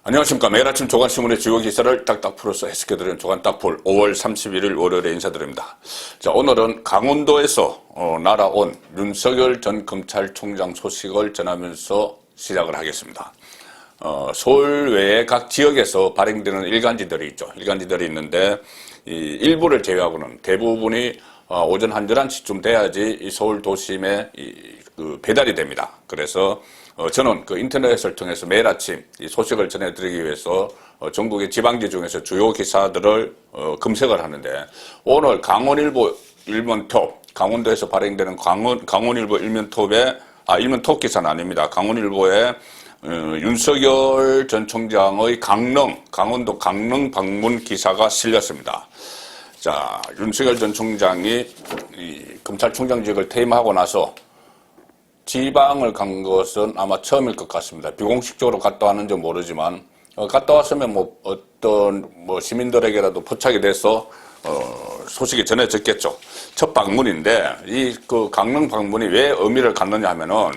안녕하십니까. 매일 아침 조간신문의 주요 기사를 딱딱 풀어서 해석해드리는 조간딱풀 5월 31일 월요일에 인사드립니다. 자, 오늘은 강원도에서 날아온 윤석열 전 검찰총장 소식을 전하면서 시작을 하겠습니다. 서울 외에 각 지역에서 발행되는 일간지들이 있죠. 일간지들이 있는데 이 일부를 제외하고는 대부분이 오전 한 11시쯤 돼야지 이 서울 도심에 배달이 됩니다. 그래서 저는 그 인터넷을 통해서 매일 아침 이 소식을 전해드리기 위해서 전국의 지방지 중에서 주요 기사들을 검색을 하는데, 오늘 강원일보 일면톱, 강원도에서 발행되는 강원일보 일면톱 기사는 아닙니다. 강원일보에 윤석열 전 총장의 강원도 강릉 방문 기사가 실렸습니다. 자, 윤석열 전 총장이 이 검찰총장직을 퇴임하고 나서 지방을 간 것은 아마 처음일 것 같습니다. 비공식적으로 갔다 왔는지 모르지만 갔다 왔으면 어떤 시민들에게라도 포착이 돼서 소식이 전해졌겠죠. 첫 방문인데 이 강릉 방문이 왜 의미를 갖느냐 하면은,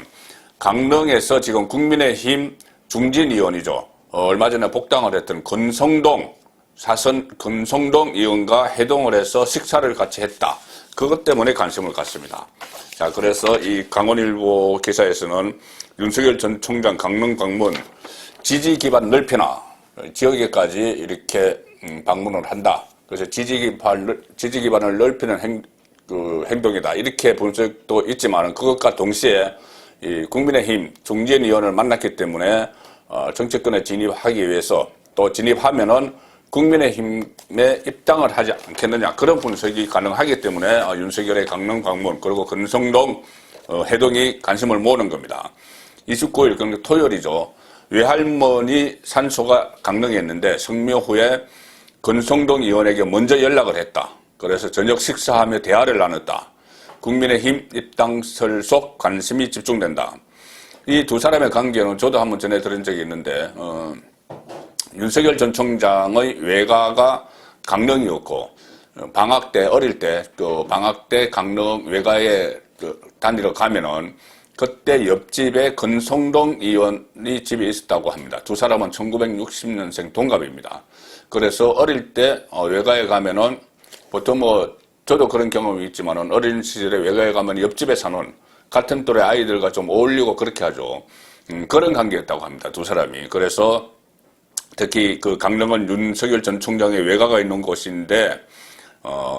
강릉에서 지금 국민의힘 중진 의원이죠. 얼마 전에 복당을 했던 사선 권성동 의원과 회동을 해서 식사를 같이 했다. 그것 때문에 관심을 갖습니다. 자, 그래서 이 강원일보 기사에서는 윤석열 전 총장 강릉 방문, 지지 기반 넓히나 지역에까지 이렇게 방문을 한다. 그래서 지지 기반을 넓히는 행동이다. 이렇게 볼 수도 있지만, 그것과 동시에 이 국민의힘 중진 의원을 만났기 때문에 정치권에 진입하기 위해서, 또 진입하면은 국민의힘에 입당을 하지 않겠느냐, 그런 분석이 가능하기 때문에 윤석열의 강릉 방문, 그리고 권성동 회동이 관심을 모으는 겁니다. 29일, 그러니까 토요일이죠. 외할머니 산소가 강릉에 있는데 성묘 후에 권성동 의원에게 먼저 연락을 했다. 그래서 저녁 식사하며 대화를 나눴다. 국민의힘 입당설 속 관심이 집중된다. 이 두 사람의 관계는 저도 한번 전해드린 적이 있는데, 윤석열 전 총장의 외가가 강릉이었고, 방학 때, 어릴 때, 방학 때 강릉 외가에 다니러 가면은, 그때 옆집에 권성동 의원이 집에 있었다고 합니다. 두 사람은 1960년생 동갑입니다. 그래서 어릴 때 외가에 가면은, 보통 저도 그런 경험이 있지만은, 어린 시절에 외가에 가면 옆집에 사는 같은 또래 아이들과 좀 어울리고 그렇게 하죠. 그런 관계였다고 합니다. 두 사람이. 그래서 특히 강릉은 윤석열 전 총장의 외가가 있는 곳인데,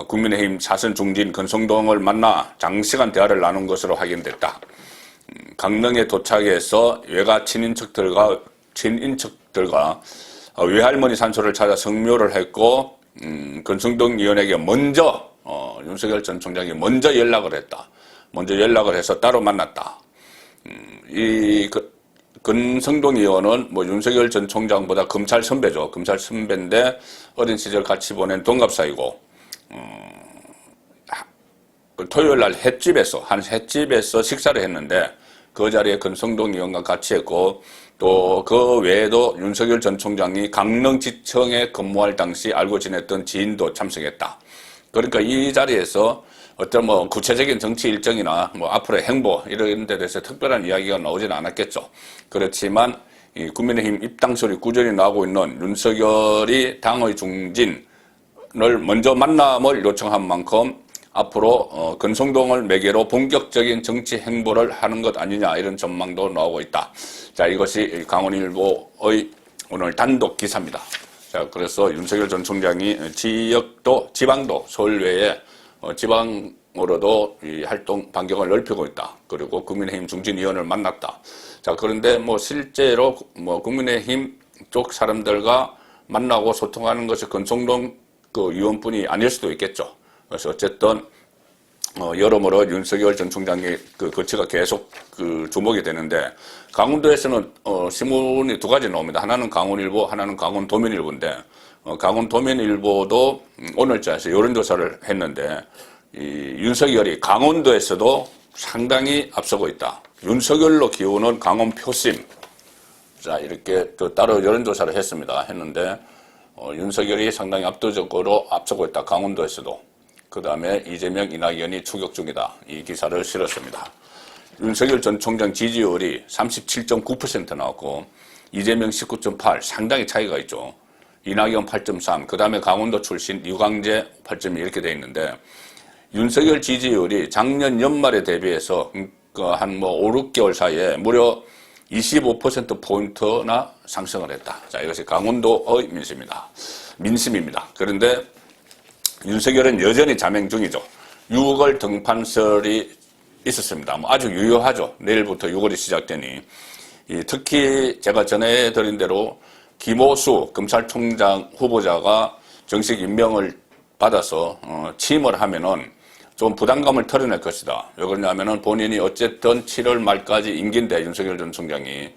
국민의힘 사선 중진 권성동을 만나 장시간 대화를 나눈 것으로 확인됐다. 강릉에 도착해서 외가 친인척들과 외할머니 산소를 찾아 성묘를 했고, 권성동 의원에게 먼저 윤석열 전 총장이 먼저 연락을 했다. 먼저 연락을 해서 따로 만났다. 권성동 의원은 윤석열 전 총장보다 검찰 선배죠. 검찰 선배인데 어린 시절 같이 보낸 동갑 사이고, 토요일 날 한 횟집에서 식사를 했는데, 그 자리에 권성동 의원과 같이 했고, 또 그 외에도 윤석열 전 총장이 강릉지청에 근무할 당시 알고 지냈던 지인도 참석했다. 그러니까 이 자리에서 어떤 구체적인 정치 일정이나 앞으로의 행보 이런 데 대해서 특별한 이야기가 나오지는 않았겠죠. 그렇지만 이 국민의힘 입당설이 꾸준히 나오고 있는 윤석열이 당의 중진을 먼저 만남을 요청한 만큼 앞으로 권성동을 매개로 본격적인 정치 행보를 하는 것 아니냐, 이런 전망도 나오고 있다. 자, 이것이 강원일보의 오늘 단독 기사입니다. 자, 그래서 윤석열 전 총장이 지방도 서울 외에 지방으로도 이 활동 반경을 넓히고 있다. 그리고 국민의힘 중진 의원을 만났다. 자, 그런데 실제로 국민의힘 쪽 사람들과 만나고 소통하는 것이 권성동 의원뿐이 아닐 수도 있겠죠. 그래서 어쨌든 여러모로 윤석열 전 총장의 거치가 계속 주목이 되는데, 강원도에서는 신문이 두 가지 나옵니다. 하나는 강원일보, 하나는 강원도민일보인데, 강원도민일보도 오늘자에서 여론조사를 했는데, 이 윤석열이 강원도에서도 상당히 앞서고 있다. 윤석열로 기우는 강원 표심. 자, 이렇게 따로 여론조사를 했는데, 윤석열이 상당히 압도적으로 앞서고 있다. 강원도에서도. 그 다음에 이재명, 이낙연이 추격 중이다. 이 기사를 실었습니다. 윤석열 전 총장 지지율이 37.9% 나왔고, 이재명 19.8 상당히 차이가 있죠. 이낙연 8.3, 그 다음에 강원도 출신 유광재 8.2 이렇게 돼 있는데 윤석열 지지율이 작년 연말에 대비해서 한 5, 6개월 사이에 무려 25%포인트나 상승을 했다. 자, 이것이 강원도의 민심입니다. 그런데 윤석열은 여전히 자맹 중이죠. 6월 등판설이 있었습니다. 아주 유효하죠. 내일부터 6월이 시작되니. 특히 제가 전해드린 대로 김오수 검찰총장 후보자가 정식 임명을 받아서 취임을 하면은 좀 부담감을 털어낼 것이다. 왜 그러냐면은 본인이 어쨌든 7월 말까지 임기인데 윤석열 전 총장이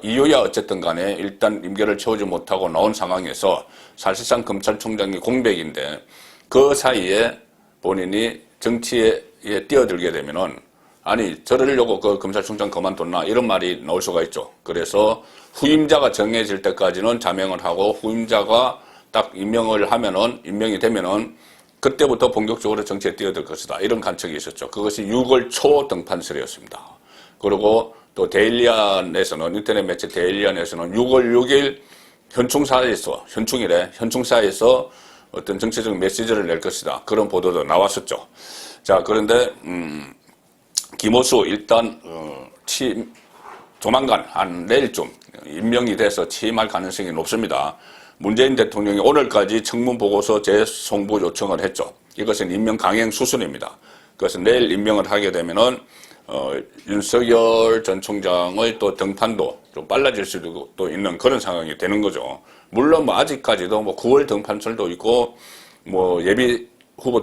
이유야 어쨌든 간에 일단 임기를 채우지 못하고 나온 상황에서 사실상 검찰총장이 공백인데 그 사이에 본인이 정치에 뛰어들게 되면은 아니 저러려고 그 검찰총장 그만뒀나 이런 말이 나올 수가 있죠. 그래서 후임자가 정해질 때까지는 자명을 하고 후임자가 딱 임명이 되면은 그때부터 본격적으로 정치에 뛰어들 것이다. 이런 관측이 있었죠. 그것이 6월 초 등판설이었습니다. 그리고 또 데일리안에서는 인터넷 매체 데일리안에서는 6월 6일 현충사에서 어떤 정치적 메시지를 낼 것이다. 그런 보도도 나왔었죠. 자, 그런데 김오수 일단 조만간 한 내일쯤 임명이 돼서 취임할 가능성이 높습니다. 문재인 대통령이 오늘까지 청문보고서 재송부 요청을 했죠. 이것은 임명 강행 수순입니다. 그것은 내일 임명을 하게 되면은 윤석열 전 총장의 또 등판도 좀 빨라질 수도 있는 그런 상황이 되는 거죠. 물론 아직까지도 9월 등판설도 있고 예비 후보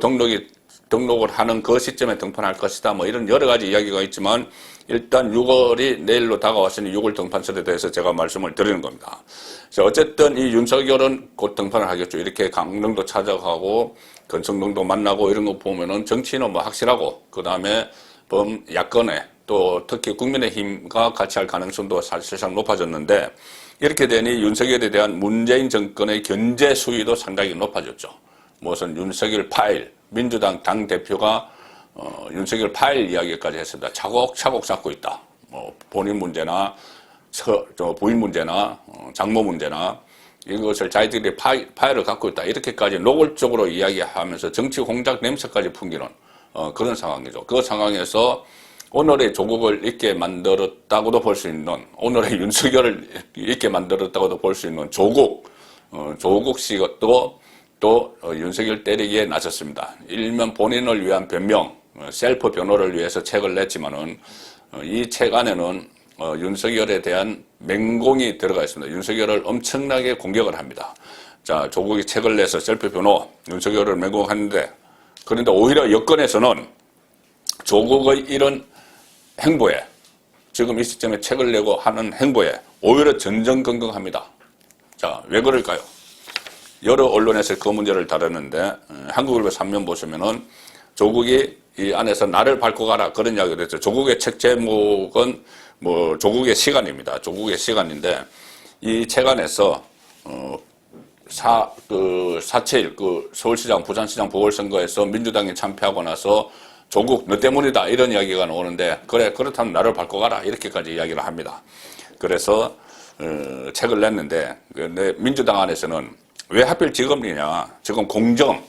등록을 하는 그 시점에 등판할 것이다. 이런 여러 가지 이야기가 있지만 일단 6월이 내일로 다가왔으니 6월 등판설에 대해서 제가 말씀을 드리는 겁니다. 어쨌든 이 윤석열은 곧 등판을 하겠죠. 이렇게 강릉도 찾아가고 권성동도 만나고 이런 거 보면은 정치는 확실하고 그 다음에 야권에 또 특히 국민의힘과 같이 할 가능성도 사실상 높아졌는데 이렇게 되니 윤석열에 대한 문재인 정권의 견제 수위도 상당히 높아졌죠. 무슨 윤석열 파일, 민주당 당대표가 윤석열 파일 이야기까지 했습니다. 차곡차곡 쌓고 있다. 본인 문제나 부인 문제나 장모 문제나 이것을 자기들이 파일을 갖고 있다. 이렇게까지 노골적으로 이야기하면서 정치 공작 냄새까지 풍기는 그런 상황이죠. 그 상황에서 오늘의 조국을 있게 만들었다고도 볼 수 있는 오늘의 윤석열을 있게 만들었다고도 볼 수 있는 조국 씨가 또 윤석열 때리기에 나섰습니다. 일면 본인을 위한 변명, 셀프 변호를 위해서 책을 냈지만은 이 책 안에는 윤석열에 대한 맹공이 들어가 있습니다. 윤석열을 엄청나게 공격을 합니다. 자, 조국이 책을 내서 셀프 변호, 윤석열을 맹공하는데 그런데 오히려 여권에서는 조국의 이런 행보에 지금 이 시점에 책을 내고 하는 행보에 오히려 전전긍긍합니다. 자, 왜 그럴까요? 여러 언론에서 그 문제를 다뤘는데 한국일보 3면 보시면은 조국이 이 안에서 나를 밟고 가라 그런 이야기를 했죠. 조국의 책 제목은 조국의 시간입니다. 조국의 시간인데 이 책 안에서 4.7 서울시장, 부산시장 보궐선거에서 민주당이 참패하고 나서 조국 너 때문이다 이런 이야기가 나오는데 그렇다면 나를 밟고 가라 이렇게까지 이야기를 합니다. 그래서 책을 냈는데 민주당 안에서는 왜 하필 지금이냐. 지금 공정,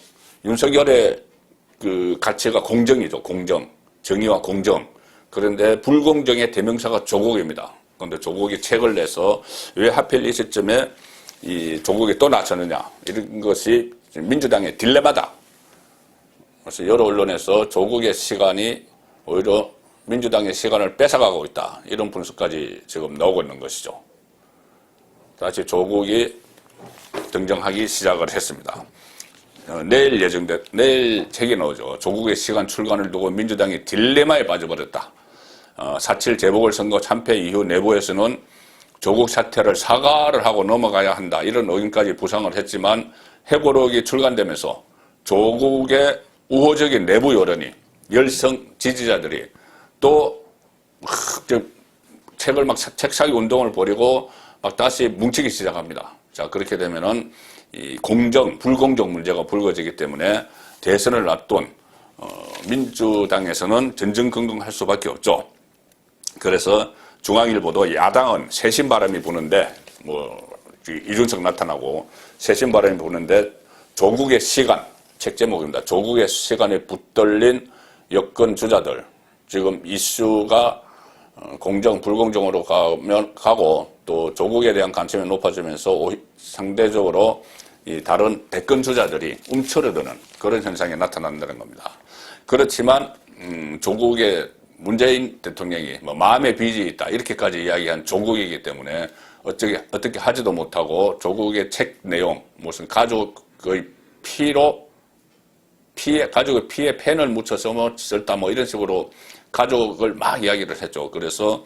윤석열의 그 가치가 공정이죠. 공정, 정의와 공정. 그런데 불공정의 대명사가 조국입니다. 그런데 조국이 책을 내서 왜 하필 이 시점에 이 조국이 또 나서느냐. 이런 것이 민주당의 딜레마다. 그래서 여러 언론에서 조국의 시간이 오히려 민주당의 시간을 뺏어가고 있다. 이런 분석까지 지금 나오고 있는 것이죠. 다시 조국이 등장하기 시작을 했습니다. 내일 책이 나오죠. 조국의 시간 출간을 두고 민주당이 딜레마에 빠져버렸다. 4.7 재보궐선거 참패 이후 내부에서는 조국 사퇴를 사과를 하고 넘어가야 한다. 이런 의견까지 부상을 했지만 회고록이 출간되면서 조국의 우호적인 내부 여론이 열성 지지자들이 또 책을 책 사기 운동을 벌이고 다시 뭉치기 시작합니다. 자, 그렇게 되면은 이 불공정 문제가 불거지기 때문에 대선을 앞둔 민주당에서는 전전긍긍할 수밖에 없죠. 그래서 중앙일보도 야당은 새신 바람이 부는데 이준석 나타나고 새신 바람이 부는데 조국의 시간, 책 제목입니다. 조국의 시간에 붙들린 여권 주자들, 지금 이슈가 공정, 불공정으로 가고 또 조국에 대한 관심이 높아지면서 상대적으로 이 다른 대권 주자들이 움츠러드는 그런 현상이 나타난다는 겁니다. 그렇지만 조국의 문재인 대통령이 마음의 빚이 있다 이렇게까지 이야기한 조국이기 때문에 어떻게 하지도 못하고 조국의 책 내용, 무슨 가족의 가족의 피에 펜을 묻혀서 썼다 이런 식으로 가족을 막 이야기를 했죠. 그래서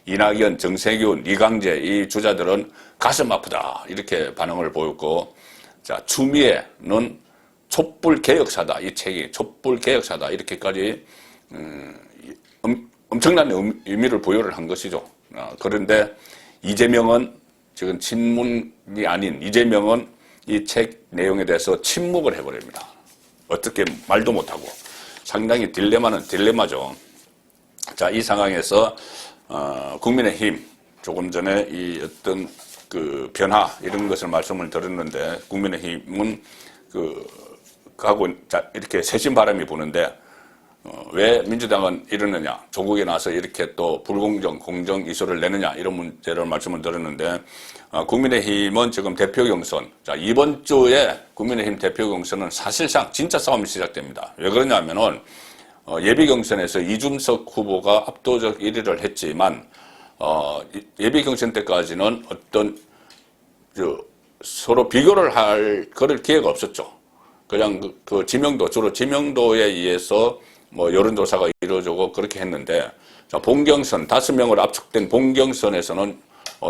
이낙연, 정세균, 이강재 이 주자들은 가슴 아프다 이렇게 반응을 보였고, 자, 추미애는 촛불 개혁사다, 이 책이 촛불 개혁사다 이렇게까지 엄청난 의미를 부여를 한 것이죠. 그런데 이재명은 지금 친문이 아닌 이재명은 이 책 내용에 대해서 침묵을 해버립니다. 어떻게 말도 못하고 상당히 딜레마죠. 자, 이 상황에서 국민의힘 조금 전에 이 어떤 그 변화 이런 것을 말씀을 드렸는데, 국민의힘은 이렇게 새신 바람이 부는데 왜 민주당은 이러느냐, 조국에 나서 이렇게 또 불공정, 공정 이슈를 내느냐 이런 문제를 말씀을 드렸는데, 국민의힘은 지금 대표 경선, 자, 이번 주에 국민의힘 대표 경선은 사실상 진짜 싸움이 시작됩니다. 왜 그러냐면은 예비 경선에서 이준석 후보가 압도적 1위를 했지만 예비 경선 때까지는 어떤 서로 비교를 할 그럴 기회가 없었죠. 그냥 주로 지명도에 의해서 여론조사가 이루어지고 그렇게 했는데, 자, 본경선 5명을 압축된 본경선에서는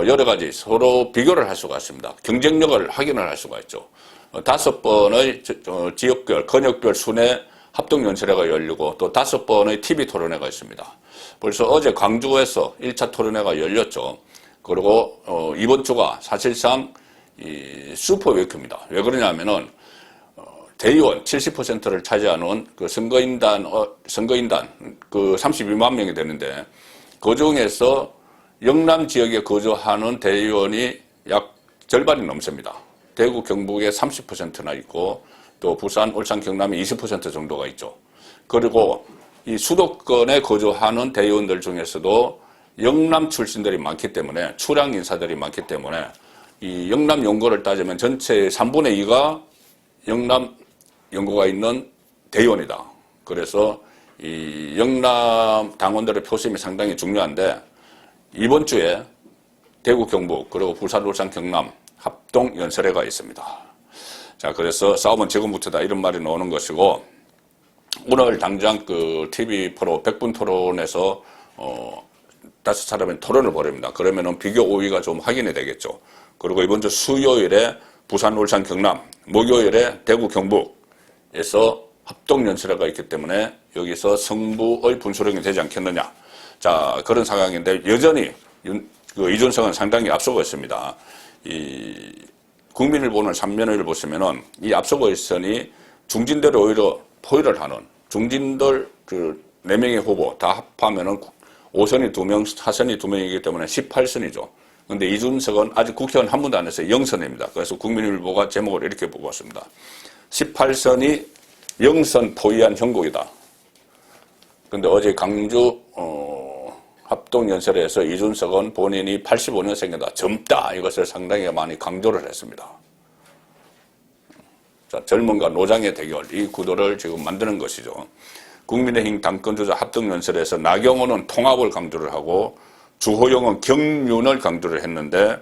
여러 가지 서로 비교를 할 수가 있습니다. 경쟁력을 확인을 할 수가 있죠. 5번의 지역별, 권역별 순회 합동연설회가 열리고 또 5번의 TV 토론회가 있습니다. 벌써 어제 광주에서 1차 토론회가 열렸죠. 그리고 이번 주가 사실상 이 슈퍼위크입니다. 왜 그러냐면은 대의원 70%를 차지하는 그 선거인단 그 32만 명이 되는데, 그 중에서 영남 지역에 거주하는 대의원이 약 절반이 넘습니다. 대구, 경북에 30%나 있고 또 부산, 울산, 경남에 20% 정도가 있죠. 그리고 이 수도권에 거주하는 대의원들 중에서도 영남 출신들이 많기 때문에, 출향 인사들이 많기 때문에 이 영남 연고를 따지면 전체의 3분의 2가 영남 연고가 있는 대의원이다. 그래서 이 영남 당원들의 표심이 상당히 중요한데, 이번 주에 대구, 경북, 그리고 부산, 울산, 경남 합동 연설회가 있습니다. 자, 그래서 싸움은 지금부터다 이런 말이 나오는 것이고, 오늘 당장 그 TV 프로 100분 토론에서 5사람의 토론을 벌입니다. 그러면은 비교 5위가 좀 확인이 되겠죠. 그리고 이번 주 수요일에 부산, 울산, 경남, 목요일에 대구, 경북에서 합동 연설회가 있기 때문에 여기서 승부의 분수령이 되지 않겠느냐. 자, 그런 상황인데 여전히 이준석은 상당히 앞서고 있습니다. 이 국민일보는 3면을 보시면은 이 앞서고 있으니 중진들을 오히려 포위를 하는, 중진들 그 4명의 후보 다 합하면은 5선이 2명, 4선이 2명이기 때문에 18선이죠. 근데 이준석은 아직 국회의원 한 번도 안 했어요. 0선입니다. 그래서 국민일보가 제목을 이렇게 보고 왔습니다. 18선이 0선 포위한 형국이다. 근데 어제 강주 합동연설에서 이준석은 본인이 85년생이다, 젊다, 이것을 상당히 많이 강조를 했습니다. 자, 젊은과 노장의 대결, 이 구도를 지금 만드는 것이죠. 국민의힘 당권주자 합동연설에서 나경원은 통합을 강조를 하고 주호영은 경륜을 강조를 했는데,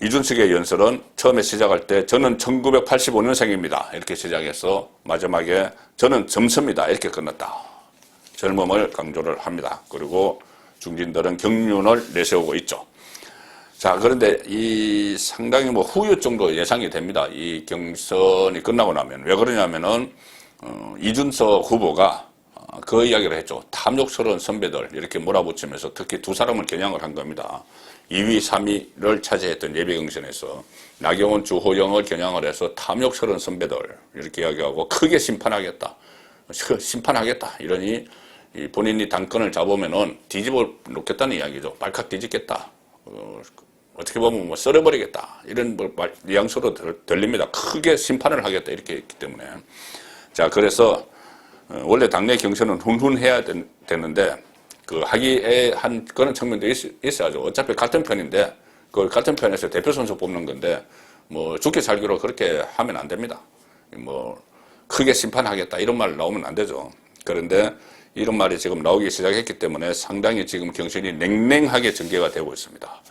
이준석의 연설은 처음에 시작할 때 저는 1985년생입니다 이렇게 시작해서 마지막에 저는 젊습니다 이렇게 끝났다. 젊음을 강조를 합니다. 그리고 중진들은 경륜을 내세우고 있죠. 자, 그런데 이 상당히 후유 정도 예상이 됩니다. 이 경선이 끝나고 나면. 왜 그러냐면은 이준석 후보가 그 이야기를 했죠. 탐욕스러운 선배들 이렇게 몰아붙이면서 특히 2사람을 겨냥을 한 겁니다. 2위, 3위를 차지했던 예비경선에서 나경원, 주호영을 겨냥을 해서 탐욕스러운 선배들 이렇게 이야기하고 크게 심판하겠다 이러니 이 본인이 당권을 잡으면은 뒤집어 놓겠다는 이야기죠. 발칵 뒤집겠다. 어떻게 보면 뭐 썰어버리겠다. 이런 뉘앙스로 들립니다. 크게 심판을 하겠다. 이렇게 했기 때문에. 자, 그래서 원래 당내 경선은 훈훈해야 되는데 그 하기에 한 그런 측면도 있어야죠. 어차피 같은 편인데 그 같은 편에서 대표 선수 뽑는 건데 뭐 죽기 살기로 그렇게 하면 안 됩니다. 뭐 크게 심판하겠다 이런 말 나오면 안 되죠. 그런데 이런 말이 지금 나오기 시작했기 때문에 상당히 지금 경선이 냉랭하게 전개가 되고 있습니다.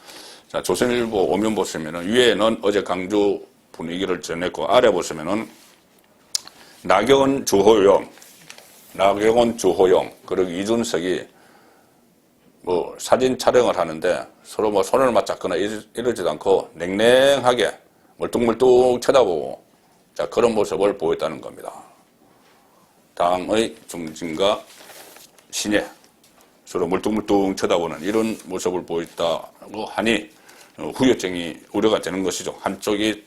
자, 조선일보 오면 보시면은 위에는 어제 강주 분위기를 전했고 아래 보시면은 나경원, 주호영 그리고 이준석이 뭐 사진 촬영을 하는데 서로 뭐 손을 맞잡거나 이러지도 않고 냉랭하게 멀뚱멀뚱 쳐다보고 자, 그런 모습을 보였다는 겁니다. 당의 중심과 신예 서로 멀뚱멀뚱 쳐다보는 이런 모습을 보였다고 하니 후유증이 우려가 되는 것이죠. 한쪽이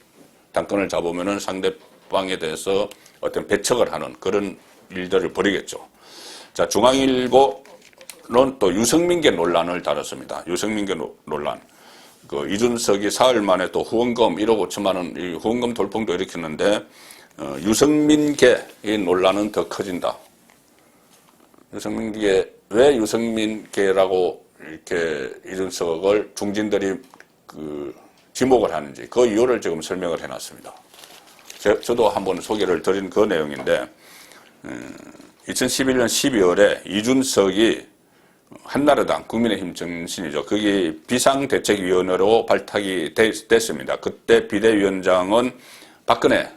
당권을 잡으면은 상대방에 대해서 어떤 배척을 하는 그런 일들을 벌이겠죠. 자, 중앙일보는 또 유승민계 논란을 다뤘습니다. 유승민계 논란. 그 이준석이 사흘 만에 또 후원금 1억 5천만 원 이 후원금 돌풍도 일으켰는데 유승민계의 논란은 더 커진다. 유승민계 왜 유승민계라고 이렇게 이준석을 중진들이 그 지목을 하는지 그 이유를 지금 설명을 해놨습니다. 저도 한번 소개를 드린 그 내용인데 2011년 12월에 이준석이 한나라당 국민의힘 정신이죠. 그게 비상대책위원회로 발탁이 됐습니다. 그때 비대위원장은 박근혜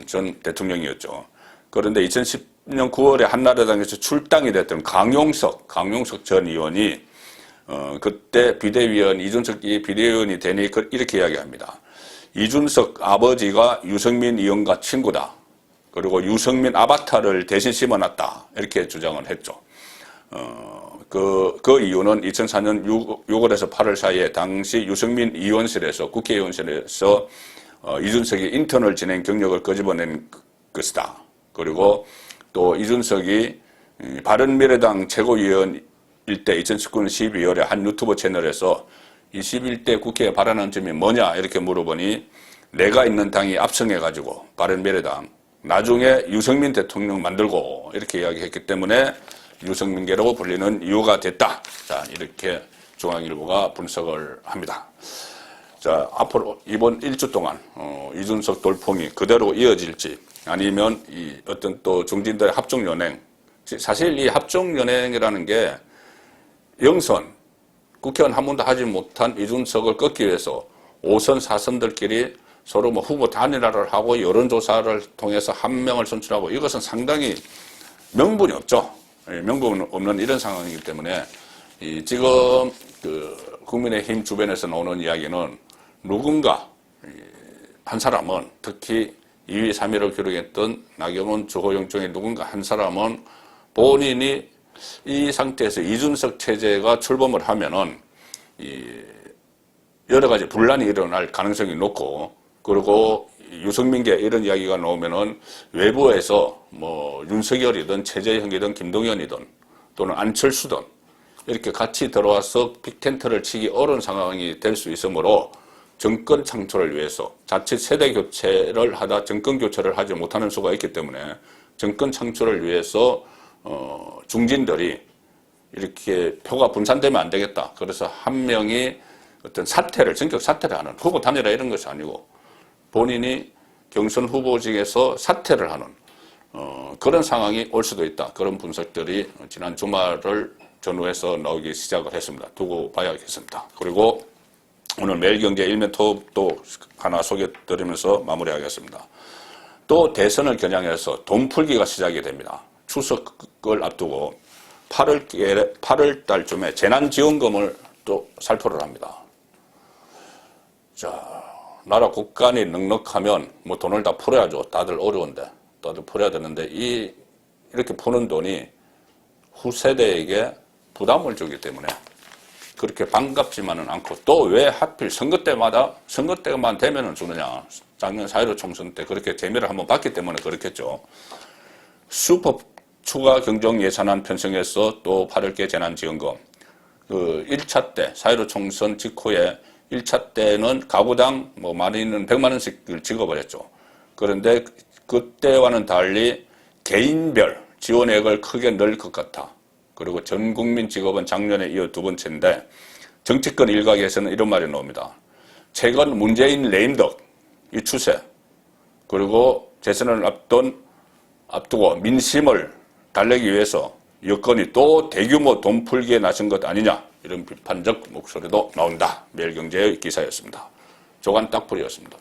전 대통령이었죠. 그런데 2010년 9월에 한나라당에서 출당이 됐던 강용석 전 의원이 그때 비대위원 이준석이 비대위원이 되니 이렇게 이야기합니다. 이준석 아버지가 유승민 의원과 친구다. 그리고 유승민 아바타를 대신 심어놨다. 이렇게 주장을 했죠. 그 이유는 2004년 6월에서 8월 사이에 당시 유승민 의원실에서 국회의원실에서 이준석이 인턴을 지낸 경력을 끄집어낸 것이다. 그리고 또 이준석이 바른미래당 최고위원일 때 2019년 12월에 한 유튜브 채널에서 21대 국회에 바라는 점이 뭐냐 이렇게 물어보니 내가 있는 당이 압승해가지고 바른미래당 나중에 유승민 대통령 만들고 이렇게 이야기했기 때문에 유승민계라고 불리는 이유가 됐다. 자, 이렇게 중앙일보가 분석을 합니다. 자, 앞으로 이번 1주 동안 이준석 돌풍이 그대로 이어질지 아니면 이 어떤 또 중진들의 합종연행 사실 이 합종연행이라는 게 영선 국회의원 한 번도 하지 못한 이준석을 꺾기 위해서 5선 4선들끼리 서로 뭐 후보 단일화를 하고 여론조사를 통해서 한 명을 선출하고 이것은 상당히 명분이 없죠. 명분 없는 이런 상황이기 때문에 지금 그 국민의힘 주변에서 나오는 이야기는 누군가 한 사람은 특히 2위, 3위를 기록했던 나경원, 주호영 중에 누군가 한 사람은 본인이 이 상태에서 이준석 체제가 출범을 하면은 여러 가지 분란이 일어날 가능성이 높고 그리고 유승민계 이런 이야기가 나오면은 외부에서 뭐 윤석열이든 최재형이든 김동연이든 또는 안철수든 이렇게 같이 들어와서 빅텐트를 치기 어려운 상황이 될 수 있으므로 정권 창출을 위해서 자칫 세대 교체를 하다 정권 교체를 하지 못하는 수가 있기 때문에 정권 창출을 위해서 중진들이 이렇게 표가 분산되면 안 되겠다. 그래서 한 명이 어떤 사퇴를 전격 사퇴를 하는 후보 단일화 이런 것이 아니고 본인이 경선 후보직에서 사퇴를 하는 그런 상황이 올 수도 있다. 그런 분석들이 지난 주말을 전후해서 나오기 시작을 했습니다. 두고 봐야겠습니다. 그리고 오늘 매일경제 일면톱도 하나 소개드리면서 마무리하겠습니다. 또 대선을 겨냥해서 돈 풀기가 시작이 됩니다. 추석을 앞두고 8월 달쯤에 재난지원금을 또 살포를 합니다. 자, 나라 국간이 넉넉하면 뭐 돈을 다 풀어야죠. 다들 어려운데 다들 풀어야 되는데 이렇게 푸는 돈이 후세대에게 부담을 주기 때문에 그렇게 반갑지만은 않고 또 왜 하필 선거 때만 되면은 주느냐. 작년 4.15 총선 때 그렇게 재미를 한번 봤기 때문에 그렇겠죠. 슈퍼 추가 경정 예산안 편성해서 또 8억개 재난지원금. 그 1차 때, 4.15 총선 직후에 1차 때는 가구당 뭐 많이는 100만 원씩을 찍어버렸죠. 그런데 그때와는 달리 개인별 지원액을 크게 넣을 것 같아. 그리고 전 국민 직업은 작년에 이어 두 번째인데 정치권 일각에서는 이런 말이 나옵니다. 최근 문재인 레임덕 이 추세 그리고 재선을 앞두고 민심을 달래기 위해서 여권이 또 대규모 돈 풀기에 나선 것 아니냐 이런 비판적 목소리도 나온다. 매일경제의 기사였습니다. 조간 딱풀이었습니다.